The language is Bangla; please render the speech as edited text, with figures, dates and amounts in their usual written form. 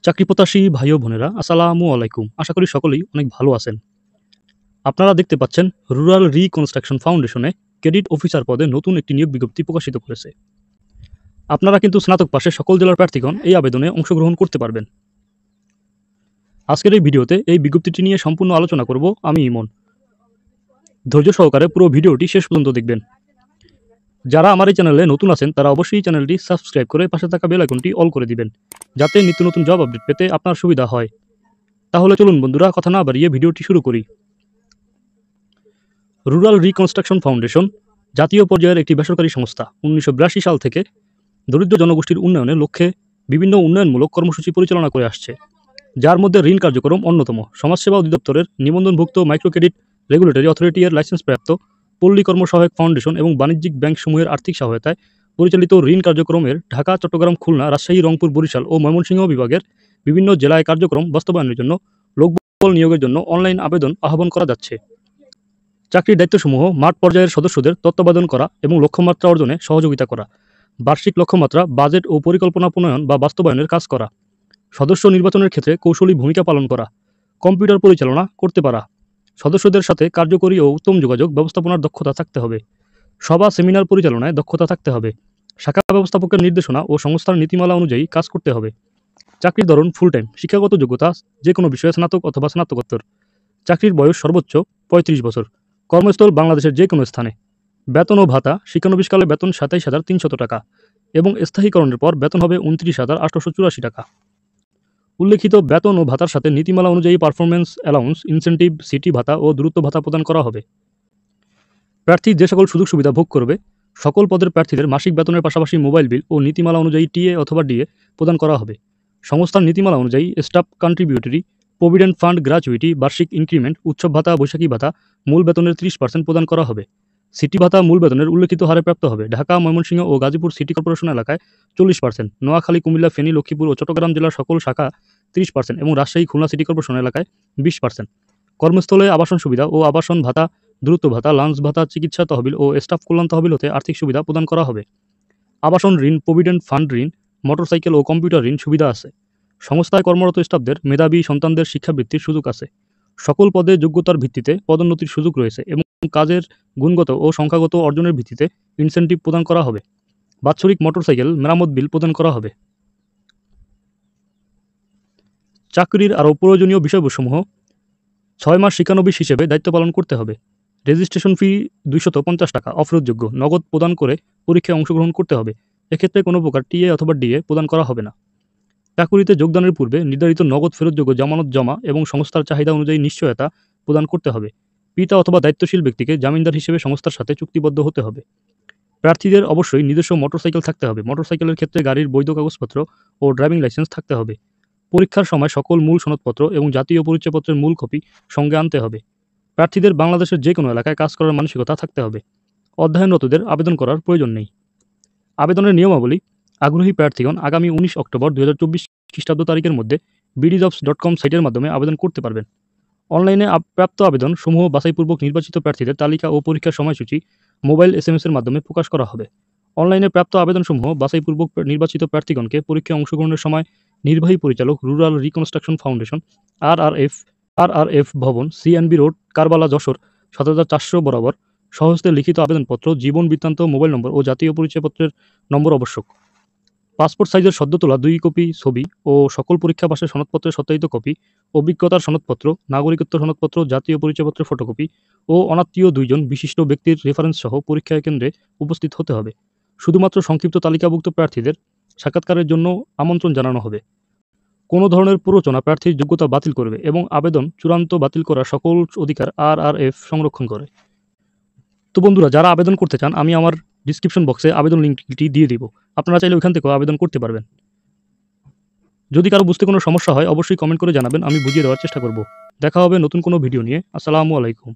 চাকরি প্রত্যাশী ভাই ও বোনেরা, আসসালামু আলাইকুম। আশা করি সকলেই অনেক ভালো আছেন। আপনারা দেখতে পাচ্ছেন রুরাল রিকনস্ট্রাকশন ফাউন্ডেশনে ক্রেডিট অফিসার পদে নতুন একটি নিয়োগ বিজ্ঞপ্তি প্রকাশিত করেছে। আপনারা কিন্তু স্নাতক পাশের সকল জেলার প্রার্থীগণ এই আবেদনে অংশগ্রহণ করতে পারবেন। আজকের এই ভিডিওতে এই বিজ্ঞপ্তিটি নিয়ে সম্পূর্ণ আলোচনা করব আমি ইমন। ধৈর্য সহকারে পুরো ভিডিওটি শেষ পর্যন্ত দেখবেন। যারা আমার এই চ্যানেলে নতুন আছেন তারা অবশ্যই চ্যানেলটি সাবস্ক্রাইব করে পাশে থাকা বেল আইকনটি অল করে দিবেন, যাতে নিত্য নতুন জব আপডেট পেতে আপনার সুবিধা হয়। তাহলে চলুন বন্ধুরা, কথা না বাড়িয়ে ভিডিওটি শুরু করি। রুরাল রিকনস্ট্রাকশন ফাউন্ডেশন জাতীয় পর্যায়ের একটি বেসরকারি সংস্থা। 1982 সাল থেকে দরিদ্র জনগোষ্ঠীর উন্নয়নের লক্ষ্যে বিভিন্ন উন্নয়নমূলক কর্মসূচি পরিচালনা করে আসছে, যার মধ্যে ঋণ কার্যক্রম অন্যতম। সমাজসেবা অধিদপ্তরের নিবন্ধনভুক্ত মাইক্রো ক্রেডিট রেগুলেটরি অথরিটি এর লাইসেন্সপ্রাপ্ত পল্লী কর্মসহায়ক ফাউন্ডেশন এবং বাণিজ্যিক ব্যাংকসমূহের আর্থিক সহায়তায় পরিচালিত ঋণ কার্যক্রমের ঢাকা, চট্টগ্রাম, খুলনা, রাজশাহী, রংপুর, বরিশাল ও ময়মনসিংহ বিভাগের বিভিন্ন জেলায় কার্যক্রম বাস্তবায়নের জন্য লোকবল নিয়োগের জন্য অনলাইন আবেদন আহ্বান করা যাচ্ছে। চাকরির দায়িত্বসমূহ মাঠ পর্যায়ের সদস্যদের তত্ত্বাবধান করা এবং লক্ষ্যমাত্রা অর্জনে সহযোগিতা করা, বার্ষিক লক্ষ্যমাত্রা, বাজেট ও পরিকল্পনা প্রণয়ন বা বাস্তবায়নের কাজ করা, সদস্য নির্বাচনের ক্ষেত্রে কৌশলী ভূমিকা পালন করা, কম্পিউটার পরিচালনা করতে পারা, সদস্যদের সাথে কার্যকরী ও উত্তম যোগাযোগ ব্যবস্থাপনার দক্ষতা থাকতে হবে, সভা সেমিনার পরিচালনায় দক্ষতা থাকতে হবে, শাখা ব্যবস্থাপকের নির্দেশনা ও সংস্থার নীতিমালা অনুযায়ী কাজ করতে হবে। চাকরির ধরন ফুল টাইম, শিক্ষাগত যোগ্যতা যে কোনো বিষয়ে স্নাতক অথবা স্নাতকোত্তর, চাকরির বয়স সর্বোচ্চ 35 বছর, কর্মস্থল বাংলাদেশের যে কোনো স্থানে, বেতন ও ভাতা শিক্ষানবিশকালে বেতন 27,300 টাকা এবং স্থায়ীকরণের পর বেতন হবে 29,884 টাকা। উল্লেখিত বেতন ও ভাতার সাথে নীতিমালা অনুযায়ী পারফরমেন্স অ্যালাউন্স, ইনসেন্টিভ, সিটি ভাতা ও দূরত্ব ভাতা প্রদান করা হবে। প্রার্থী যে সকল সুযোগ সুবিধা ভোগ করবে, সকল পদের প্রার্থীদের মাসিক বেতনের পাশাপাশি মোবাইল বিল ও নীতিমালা অনুযায়ী টিএ অথবা ডিএ প্রদান করা হবে। সংস্থার নীতিমালা অনুযায়ী staff contributory, provident fund gratuity, বার্ষিক ইনক্রিমেন্ট, উৎসব ভাতা, বৈশাখী ভাতা মূল বেতনের 30% প্রদান করা হবে। সিটি ভাতা মূল বেতনের উল্লেখিত হারে প্রাপ্ত হবে। ঢাকা, ময়মনসিংহ ও গাজীপুর সিটি কর্পোরেশন এলাকায় 40%, নোয়াখালী, কুমিল্লা, ফেনী, লক্ষ্মীপুর ও চট্টগ্রাম জেলার সকল শাখা 30% এবং রাজশাহী, খুলনা সিটি কর্পোরেশন এলাকায় 20%। কর্মস্থলে আবাসন সুবিধা ও আবাসন ভাতা, দূরত্ব ভাতা, লাঞ্চ ভাতা, চিকিৎসা তহবিল ও স্টাফ কল্যাণ তহবিল হতে আর্থিক সুবিধা প্রদান করা হবে। আবাসন ঋণ, প্রভিডেন্ট ফান্ড ঋণ, মোটরসাইকেল ও কম্পিউটার ঋণ সুবিধা আছে। সংস্থায় কর্মরত স্টাফদের মেধাবী সন্তানদের শিক্ষাবৃত্তির সুযোগ আছে। সকল পদে যোগ্যতার ভিত্তিতে পদোন্নতির সুযোগ রয়েছে এবং কাজের গুণগত ও সংখ্যাগত অর্জনের ভিত্তিতে ইনসেন্টিভ প্রদান করা হবে। বাৎসরিক মোটরসাইকেল মেরামত বিল প্রদান করা হবে। চাকরির আরও প্রয়োজনীয় বিষয়সমূহ: 6 মাস শিক্ষানবিশ হিসেবে দায়িত্ব পালন করতে হবে। রেজিস্ট্রেশন ফি 250 টাকা অফেরতযোগ্য, নগদ প্রদান করে পরীক্ষায় অংশগ্রহণ করতে হবে। এক্ষেত্রে কোনো প্রকার টিএ অথবা ডিএ প্রদান করা হবে না। চাকুরিতে যোগদানের পূর্বে নির্ধারিত নগদ ফেরতযোগ্য জামানত জমা এবং সংস্থার চাহিদা অনুযায়ী নিশ্চয়তা প্রদান করতে হবে। পিতা অথবা দায়িত্বশীল ব্যক্তিকে জামিনদার হিসেবে সংস্থার সাথে চুক্তিবদ্ধ হতে হবে। প্রার্থীদের অবশ্যই নিজস্ব মোটরসাইকেল থাকতে হবে। মোটরসাইকেলের ক্ষেত্রে গাড়ির বৈধ কাগজপত্র ও ড্রাইভিং লাইসেন্স থাকতে হবে। পরীক্ষার সময় সকল মূল সনদপত্র এবং জাতীয় পরিচয়পত্রের মূল কপি সঙ্গে আনতে হবে। প্রার্থীদের বাংলাদেশের যে কোনো এলাকায় কাজ করার মানসিকতা থাকতে হবে। অধ্যয়নরতদের আবেদন করার প্রয়োজন নেই। আবেদনের নিয়মাবলী: আগ্রহী প্রার্থীগণ আগামী 19 অক্টোবর 2024 খ্রিস্টাব্দ তারিখের মধ্যে bdjobs.com সাইটের মাধ্যমে আবেদন করতে পারবেন। অনলাইনে প্রাপ্ত আবেদন সমূহ বাছাইপূর্বক নির্বাচিত প্রার্থীদের তালিকা ও পরীক্ষার সময়সূচি মোবাইল SMS এর মাধ্যমে প্রকাশ করা হবে। অনলাইনে প্রাপ্ত আবেদনসমূহ বাছাইপূর্বক নির্বাচিত প্রার্থীগণকে পরীক্ষায় অংশগ্রহণের সময় নির্বাহী পরিচালক, রুরাল রিকনস্ট্রাকশন ফাউন্ডেশন, RRF ভবন, CNB রোড, কারবালা, যশোর 7400 বরাবর সহস্তে লিখিত আবেদনপত্র, জীবন বৃত্তান্ত, মোবাইল নম্বর ও জাতীয় পরিচয়পত্রের নম্বর আবশ্যক। পাসপোর্ট সাইজের সদ্য তোলা 2 কপি ছবি ও সকল পরীক্ষা পাশের সনদপত্রের সত্যায়িত কপি, অভিজ্ঞতার সনদপত্র, নাগরিকত্ব সনদপত্র, জাতীয় পরিচয়পত্রের ফটোকপি ও অনাত্মীয় 2 জন বিশিষ্ট ব্যক্তির রেফারেন্স সহ পরীক্ষা কেন্দ্রে উপস্থিত হতে হবে। শুধুমাত্র সংক্ষিপ্ত তালিকাভুক্ত প্রার্থীদের সাক্ষাৎকারের জন্য আমন্ত্রণ জানানো হবে। কোনো ধরনের প্ররোচনা প্রার্থীর যোগ্যতা বাতিল করবে এবং আবেদন চূড়ান্ত বাতিল করার সকল অধিকার RRF সংরক্ষণ করে। তো বন্ধুরা, যারা আবেদন করতে চান আমি আমার ডিসক্রিপশন বক্সে আবেদন লিঙ্কটি দিয়ে দিব। আপনারা চাইলে ওইখান থেকেও আবেদন করতে পারবেন। যদি কারো বুঝতে কোনো সমস্যা হয় অবশ্যই কমেন্ট করে জানাবেন, আমি বুঝিয়ে দেওয়ার চেষ্টা করব। দেখা হবে নতুন কোনো ভিডিও নিয়ে। আসসালামু আলাইকুম।